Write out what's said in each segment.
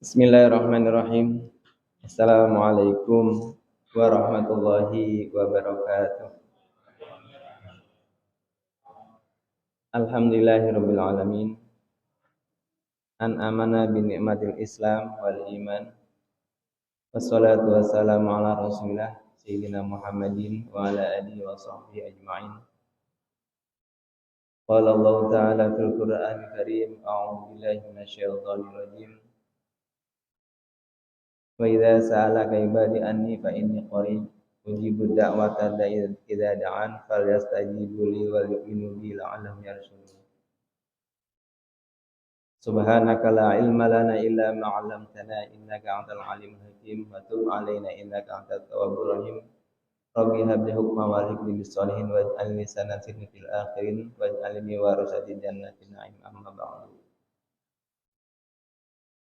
Bismillahirrahmanirrahim. Assalamualaikum warahmatullahi wabarakatuh. Alhamdulillahirabbil alamin. An amana bi ni'matil Islam wal iman. Wassalatu wassalamu ala Rasulillah sayyidina Muhammadin wa ala alihi wa sahbihi ajma'in. Qala Allah ta'ala fil Qur'anil Karim, a'udzu billahi minasyaitonir rajim. Wa idza sa'alaka ibadi anni fa inni qarib ujibu da'wata da'i idza da'an falyastajibu li wal yu'minu bi la'allahum yarshudun. Subhanaka la ilma lana illa ma 'allamtana innaka antal alimul hakim wa tub 'alaina innaka antat tawwabur rahim. Rabbi hab li hukma wa hikmi bis solihin waj'alni lisana sidqin fil akhirin waj'alni warasatil jannatin na'im amma ba'du.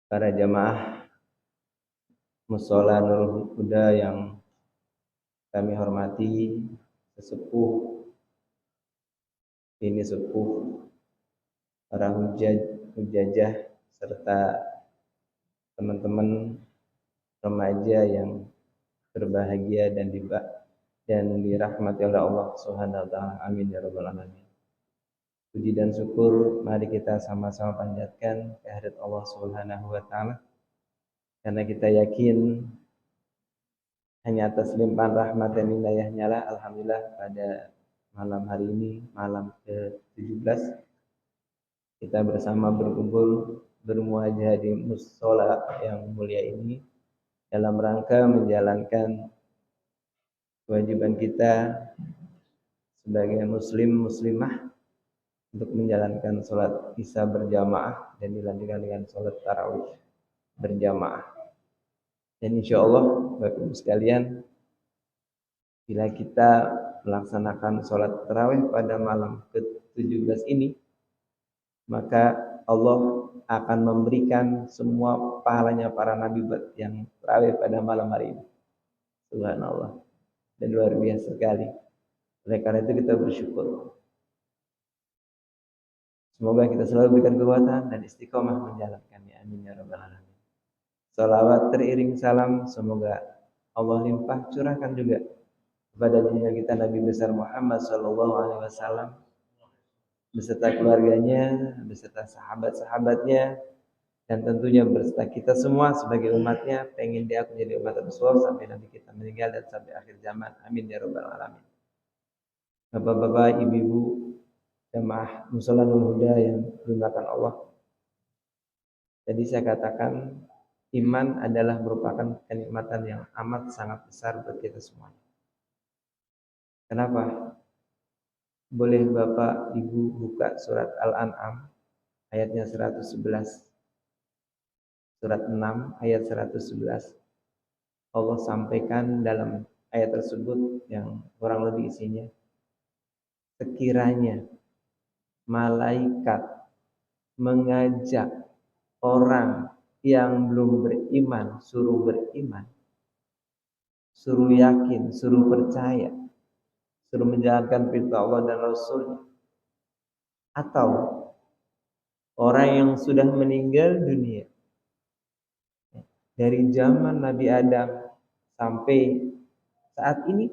Para jamaah Mushola Nurul Huda yang kami hormati, sesepuh para hujajah serta teman-teman remaja yang berbahagia dan dirahmati oleh Allah Subhanahu wa taala. Amin ya rabbal alamin. Puji dan syukur mari kita sama-sama panjatkan kehadirat Allah Subhanahu wa taala, karena kita yakin hanya atas limpahan rahmat dan inayahnya lah, alhamdulillah pada malam hari ini, malam ke-17, kita bersama berkumpul bermuajah di mushola yang mulia ini dalam rangka menjalankan kewajiban kita sebagai muslim muslimah untuk menjalankan sholat isya berjamaah dan dilanjutkan dengan sholat tarawih berjamaah. Dan insya Allah Bapak Ibu sekalian, bila kita melaksanakan sholat tarawih pada malam ke-17 ini, maka Allah akan memberikan semua pahalanya para nabi yang tarawih pada malam hari ini. Subhanallah. Dan luar biasa sekali. Oleh karena itu kita bersyukur. Semoga kita selalu berikan kekuatan dan istiqomah menjalankannya. Amin ya rabbal alamin. Salawat teriring salam semoga Allah limpah curahkan juga kepada junjungan kita Nabi besar Muhammad sallallahu alaihi wasallam beserta keluarganya, beserta sahabat-sahabatnya, dan tentunya beserta kita semua sebagai umatnya. Pengen dia menjadi umat Rasul sampai nanti kita meninggal dan sampai akhir zaman. Amin ya rabbal alamin. Bapak-bapak, ibu-ibu, jamaah Mushola Nurul Huda yang dimuliakan Allah. Jadi saya katakan iman adalah merupakan kenikmatan yang amat sangat besar buat kita semuanya. Kenapa? Boleh Bapak Ibu buka surat Al-An'am ayatnya 111. Surat 6 ayat 111. Allah sampaikan dalam ayat tersebut yang kurang lebih isinya, sekiranya malaikat mengajak orang yang belum beriman suruh beriman, suruh yakin, suruh percaya, suruh menjalankan perintah Allah dan Rasulnya, atau orang yang sudah meninggal dunia dari zaman Nabi Adam sampai saat ini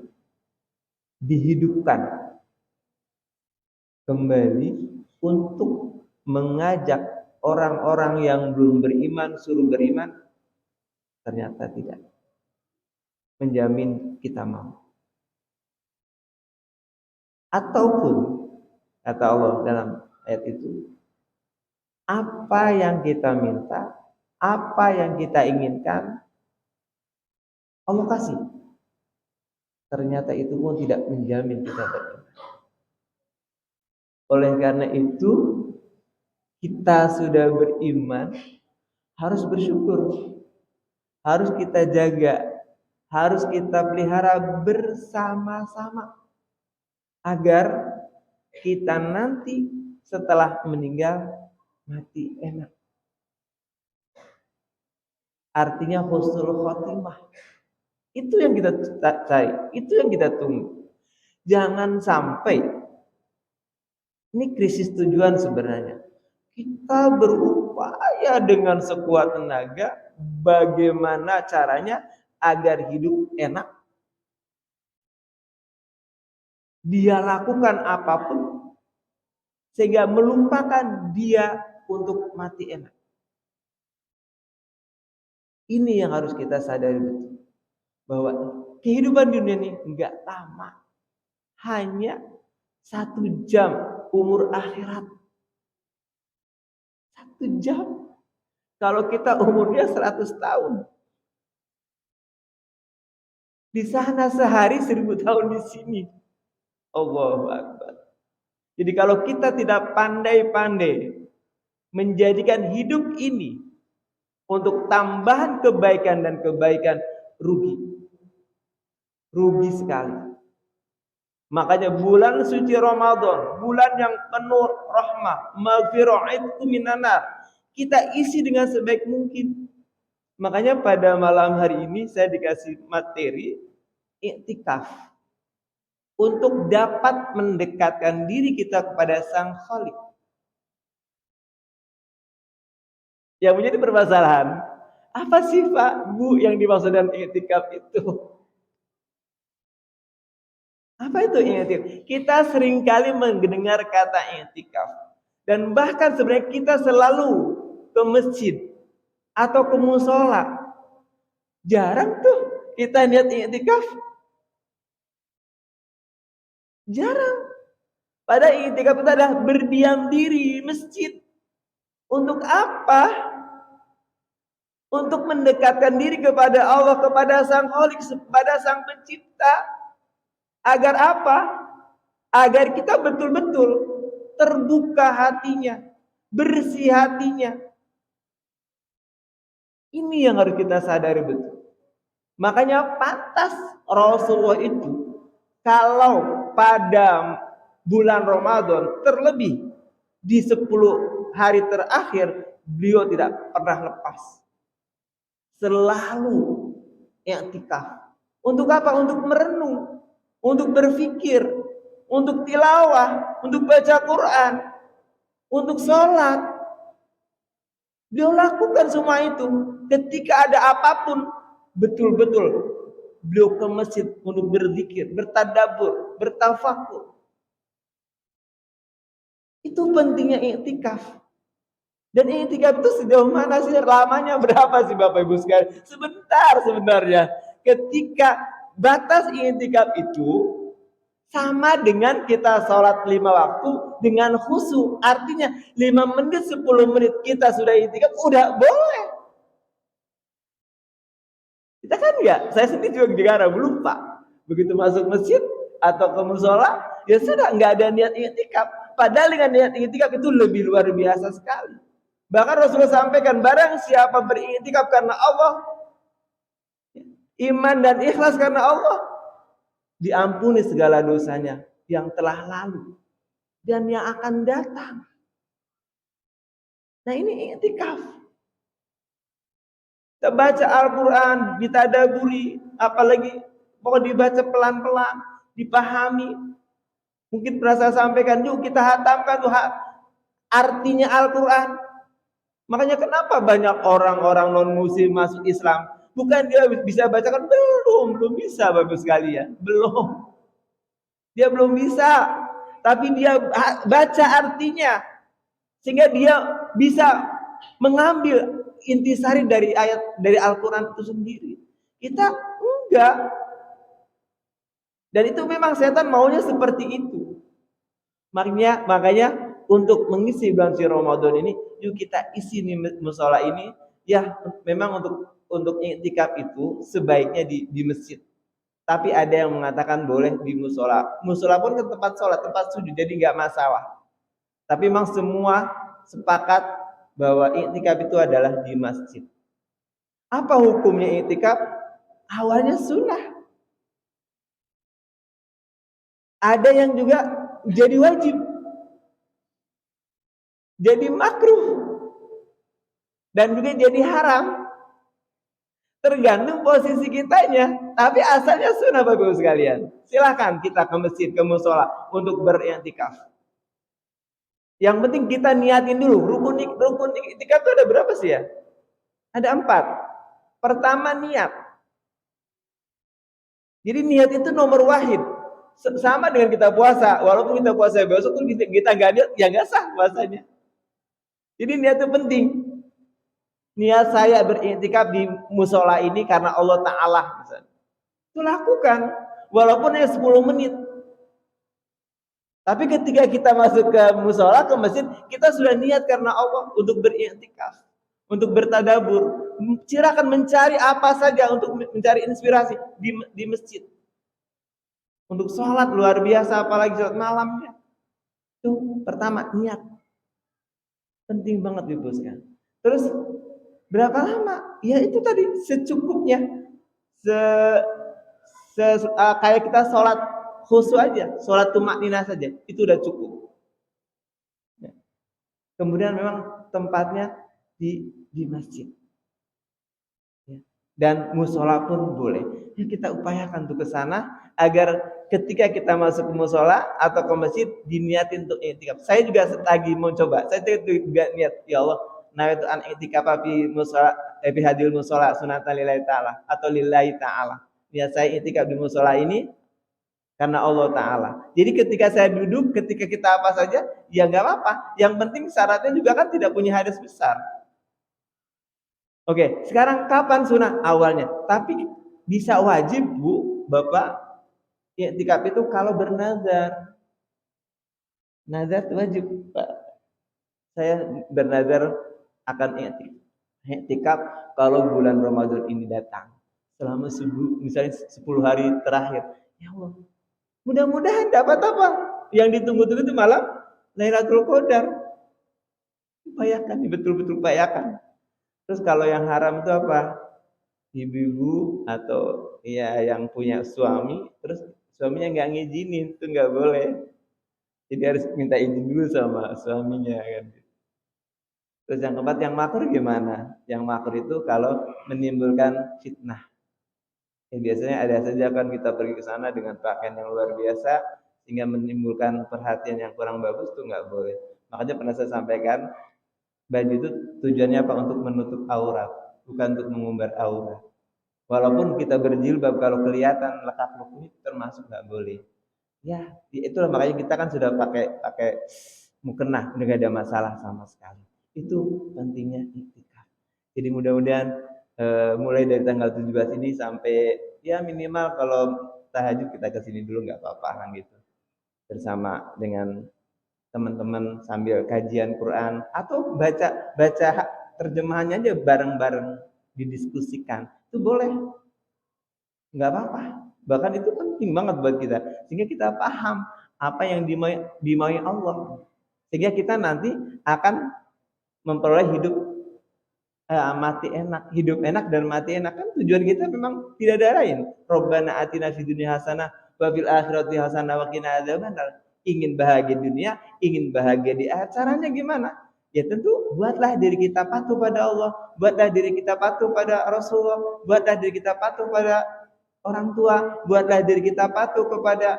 dihidupkan kembali untuk mengajak orang-orang yang belum beriman suruh beriman, ternyata tidak menjamin kita mau. Ataupun kata Allah dalam ayat itu, apa yang kita minta, apa yang kita inginkan, Allah kasih. Ternyata itu pun tidak menjamin kita beriman. Oleh karena itu, kita sudah beriman, harus bersyukur, harus kita jaga, harus kita pelihara bersama-sama, agar kita nanti setelah meninggal mati enak. Artinya husnul khotimah. Itu yang kita cari, itu yang kita tunggu. Jangan sampai, ini krisis tujuan sebenarnya. Kita berupaya dengan sekuat tenaga bagaimana caranya agar hidup enak. Dia lakukan apapun sehingga melupakan dia untuk mati enak. Ini yang harus kita sadari betul, bahwa kehidupan dunia ini enggak lama, hanya 1 jam umur akhirat. 1 jam. Kalau kita umurnya 100 tahun, di sana sehari 1000 tahun di sini. Allahu Akbar. Jadi kalau kita tidak pandai-pandai menjadikan hidup ini untuk tambahan kebaikan dan kebaikan, rugi sekali. Makanya bulan suci Ramadan, bulan yang penuh rahmah, maghfirah, itu minanar, kita isi dengan sebaik mungkin. Makanya pada malam hari ini saya dikasih materi iktikaf untuk dapat mendekatkan diri kita kepada Sang Khalik. Yang menjadi permasalahan, apa sih Pak, Bu, yang dimaksud dengan iktikaf itu? Apa itu iktikaf? Kita seringkali mendengar kata iktikaf, dan bahkan sebenarnya kita selalu ke masjid atau ke musola. Jarang tuh kita lihat iktikaf. Jarang. Padahal iktikaf itu adalah berdiam diri di masjid. Untuk apa? Untuk mendekatkan diri kepada Allah, kepada Sang Khalik, kepada Sang Pencipta. Agar apa? Agar kita betul-betul terbuka hatinya, bersih hatinya. Ini yang harus kita sadari betul. Makanya pantas Rasulullah itu kalau pada bulan Ramadan, terlebih di 10 hari terakhir, beliau tidak pernah lepas. Selalu i'tikaf. Untuk apa? Untuk merenung, untuk berpikir, untuk tilawah, untuk baca Quran, untuk sholat. Beliau lakukan semua itu. Ketika ada apapun, betul-betul beliau ke masjid untuk berzikir, bertadabbur, bertafakur. Itu pentingnya i'tikaf. Dan i'tikaf itu sejauh mana sih? Lamanya berapa sih Bapak Ibu sekalian? Sebentar sebenarnya. Ketika batas i'tikaf itu sama dengan kita sholat 5 waktu dengan khusyuk. Artinya 5 menit, 10 menit kita sudah i'tikaf, udah boleh. Kita kan enggak, saya sendiri juga belum Pak. Begitu masuk masjid atau ke musola, ya sudah enggak ada niat i'tikaf. Padahal dengan niat i'tikaf itu lebih luar biasa sekali. Bahkan Rasulullah sampaikan, barang siapa beriktikaf karena Allah, iman dan ikhlas karena Allah, diampuni segala dosanya yang telah lalu dan yang akan datang. Nah ini i'tikaf. Kita baca Al-Quran, ditadaburi, apalagi mau dibaca pelan-pelan, dipahami. Mungkin pernah saya sampaikan, yuk kita hatamkan tuh artinya Al-Quran. Makanya kenapa banyak orang-orang non-muslim masuk Islam? Bukan dia bisa bacakan, belum bisa Bapak sekalian, belum. Dia belum bisa, tapi dia baca artinya sehingga dia bisa mengambil intisari dari ayat dari Al-Quran itu sendiri. Kita enggak. Dan itu memang setan maunya seperti itu. Makanya untuk mengisi bulan suci Ramadan ini, yuk kita isi nih musola ini. Ya, memang untuk i'tikaf itu sebaiknya di masjid. Tapi ada yang mengatakan boleh di musola. Musola pun ke tempat sholat, tempat sujud, jadi nggak masalah. Tapi memang semua sepakat bahwa i'tikaf itu adalah di masjid. Apa hukumnya i'tikaf? Awalnya sunnah. Ada yang juga jadi wajib, jadi makruh, dan juga jadi haram. Tergantung posisi kitanya. Tapi asalnya sunnah Bapak Ibu sekalian. Silahkan kita ke masjid, ke musola untuk beriktikaf. Yang penting kita niatin dulu. Rukun iktikaf itu ada berapa sih ya? Ada 4. Pertama, niat. Jadi niat itu nomor wahid. Sama dengan kita puasa. Walaupun kita puasa besok tuh kita nggak niat, ya nggak sah puasanya. Jadi niat itu penting. Niat saya beriktikaf di musola ini karena Allah Ta'ala. Misalnya. Itu lakukan. Walaupun hanya 10 menit. Tapi ketika kita masuk ke musola, ke masjid, kita sudah niat karena Allah untuk beriktikaf, untuk bertadabur. Silakan mencari apa saja untuk mencari inspirasi di masjid. Untuk sholat luar biasa, apalagi sholat malamnya. Itu pertama, niat. Penting banget diboskan. Terus berapa lama? Ya itu tadi secukupnya. Kayak kita sholat khusyuk aja, sholat tumakninah saja, itu udah cukup. Ya. Kemudian memang tempatnya di masjid. Ya. Dan musola pun boleh. Ya, kita upayakan untuk ke sana agar ketika kita masuk ke musola atau ke masjid diniatin untuk i'tikaf. Saya juga lagi mau coba. Saya juga niat, ya Allah, nawaitu an i'tikaf fi musola fi hadil musola sunatan lillahi ta'ala atau lillahi ta'ala. Ya, saya i'tikaf di musola ini karena Allah Ta'ala. Jadi ketika saya duduk, ketika kita apa saja, ya nggak apa-apa. Yang penting syaratnya juga kan tidak punya hadas besar. Oke, sekarang kapan sunnah? Awalnya. Tapi bisa wajib, Bu, Bapak, i'tikaf itu kalau bernazar. Nazar itu wajib, Pak. Saya bernazar akan i'tikaf kalau bulan Ramadan ini datang. Selama misalnya 10 hari terakhir. Ya Allah, mudah-mudahan dapat apa? Yang ditunggu-tunggu itu malam Lailatul Qadar. Upayakan, betul-betul upayakan. Terus kalau yang haram itu apa? Ibu-ibu atau ya yang punya suami, terus suaminya nggak ngizinin, itu nggak boleh. Jadi harus minta izin dulu sama suaminya kan. Terus yang keempat, yang makruh gimana? Yang makruh itu kalau menimbulkan fitnah. Ya, biasanya ada saja kan kita pergi ke sana dengan pakaian yang luar biasa sehingga menimbulkan perhatian yang kurang bagus, itu nggak boleh. Makanya pernah saya sampaikan, baju itu tujuannya apa? Untuk menutup aurat, bukan untuk mengumbar aurat. Walaupun kita berjilbab, kalau kelihatan lekak-lekuk itu termasuk nggak boleh. Ya, itulah makanya kita kan sudah pakai mukena, nggak ada masalah sama sekali. Itu pentingnya i'tikaf. Jadi mudah-mudahan mulai dari tanggal 17 ini sampai ya minimal kalau tahajud kita kesini dulu nggak apa-apa kan gitu, bersama dengan teman-teman sambil kajian Quran atau baca terjemahannya aja bareng-bareng didiskusikan, itu boleh, nggak apa-apa. Bahkan itu penting banget buat kita sehingga kita paham apa yang dimaui Allah, sehingga kita nanti akan memperoleh hidup enak dan mati enak. Kan tujuan kita memang tidak ada lain. Rabbana atina fid dunya hasanah wa fil akhirati hasanah wa qina adzabannar. Ingin bahagia dunia, ingin bahagia di akhirat. Caranya gimana? Ya tentu buatlah diri kita patuh pada Allah, buatlah diri kita patuh pada Rasulullah, buatlah diri kita patuh pada orang tua, buatlah diri kita patuh kepada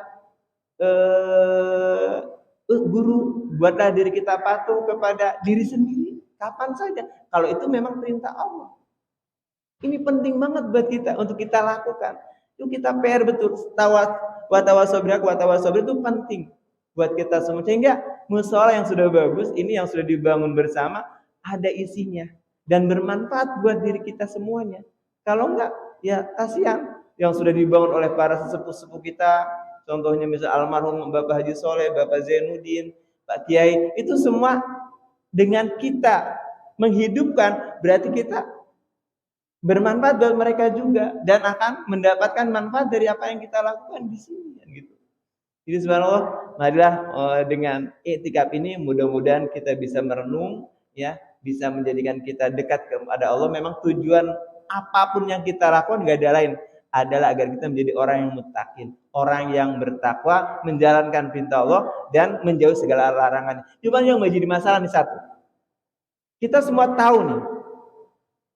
guru, buatlah diri kita patuh kepada diri sendiri. Kapan saja, kalau itu memang perintah Allah. Ini penting banget buat kita untuk kita lakukan. Itu kita PR betul. Watawasabir itu penting buat kita semua. Sehingga musola yang sudah bagus, ini yang sudah dibangun bersama, ada isinya dan bermanfaat buat diri kita semuanya. Kalau enggak, ya kasihan yang sudah dibangun oleh para sesepuh-sepuh kita. Contohnya misal almarhum Bapak Haji Soleh, Bapak Zainuddin, Pak Kiai, itu semua dengan kita menghidupkan, berarti kita bermanfaat buat mereka juga dan akan mendapatkan manfaat dari apa yang kita lakukan di sini gitu. Jadi subhanallah, marilah dengan i'tikaf ini mudah-mudahan kita bisa merenung ya, bisa menjadikan kita dekat kepada Allah. Memang tujuan apapun yang kita lakukan enggak ada lain, adalah agar kita menjadi orang yang muttaqin, orang yang bertakwa, menjalankan perintah Allah dan menjauh segala larangan. Cuma yang menjadi masalah nih satu. Kita semua tahu nih,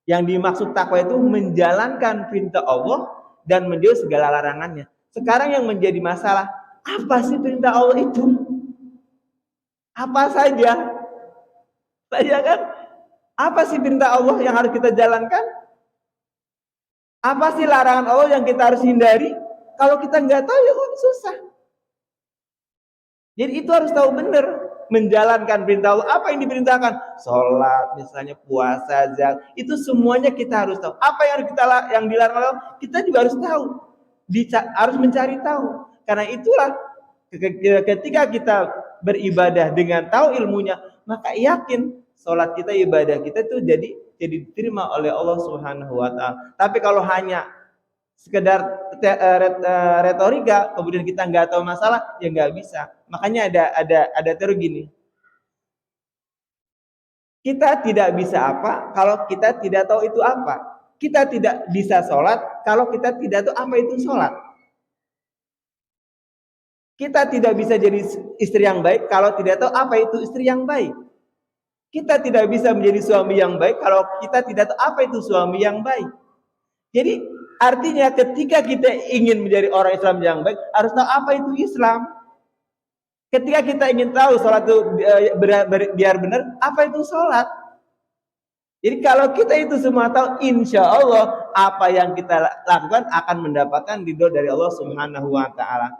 yang dimaksud takwa itu menjalankan perintah Allah dan menjauh segala larangannya. Sekarang yang menjadi masalah, apa sih perintah Allah itu? Apa saja? Saya kan Apa sih perintah Allah yang harus kita jalankan? Apa sih larangan Allah yang kita harus hindari? Kalau kita nggak tahu ya susah. Jadi itu harus tahu benar menjalankan perintah Allah. Apa yang diperintahkan? Sholat, misalnya puasa, zakat. Itu semuanya kita harus tahu. Apa yang kita yang dilarang Allah, kita juga harus tahu. Harus mencari tahu. Karena itulah ketika kita beribadah dengan tahu ilmunya, maka yakin sholat kita, ibadah kita itu jadi diterima oleh Allah Subhanahu wa taala. Tapi kalau hanya sekedar retorika kemudian kita nggak tahu masalah, ya nggak bisa. Makanya ada teori gini, kita tidak bisa apa kalau kita tidak tahu itu apa. Kita tidak bisa sholat kalau kita tidak tahu apa itu sholat. Kita tidak bisa jadi istri yang baik kalau tidak tahu apa itu istri yang baik. Kita tidak bisa menjadi suami yang baik kalau kita tidak tahu apa itu suami yang baik. Jadi artinya ketika kita ingin menjadi orang Islam yang baik, harus tahu apa itu Islam. Ketika kita ingin tahu sholat itu biar benar, apa itu sholat? Jadi kalau kita itu semua tahu, insya Allah apa yang kita lakukan akan mendapatkan ridho dari Allah Subhanahu wa taala.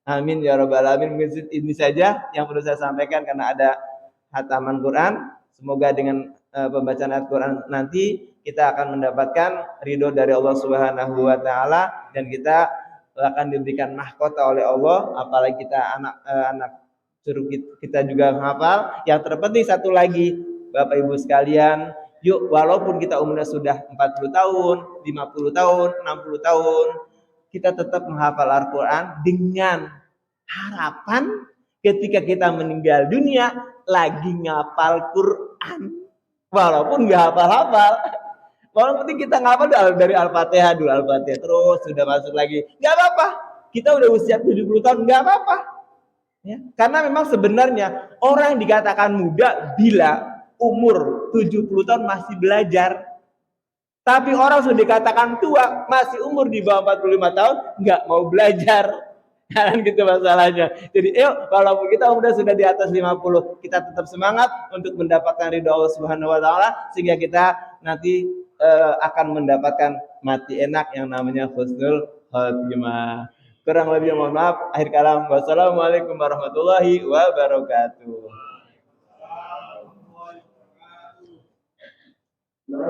Amin ya rabbal alamin. Ini saja yang perlu saya sampaikan karena ada hataman Quran. Semoga dengan pembacaan ayat Quran nanti kita akan mendapatkan ridho dari Allah Subhanahu wa taala dan kita akan diberikan mahkota oleh Allah, apalagi kita anak suruh kita juga menghafal. Yang terpenting satu lagi, Bapak Ibu sekalian, yuk walaupun kita umurnya sudah 40 tahun, 50 tahun, 60 tahun, kita tetap menghafal Al-Qur'an dengan harapan ketika kita meninggal dunia lagi ngapal Quran, walaupun nggak hafal-hafal, walaupun kita ngapal dari Al-Fatihah dulu, Al-Fatihah terus sudah masuk lagi, nggak apa-apa. Kita udah usia 70 tahun, nggak apa-apa. Ya, karena memang sebenarnya orang yang dikatakan muda bila umur 70 tahun masih belajar. Tapi orang sudah dikatakan tua, masih umur di bawah 45 tahun, nggak mau belajar. Kan gitu masalahnya. Jadi walaupun kita sudah di atas 50, kita tetap semangat untuk mendapatkan ridho Allah Subhanahu wa taala sehingga kita nanti akan mendapatkan mati enak yang namanya husnul khotimah. Kurang lebih mohon maaf. Akhir kalam. Wassalamualaikum warahmatullahi wabarakatuh. La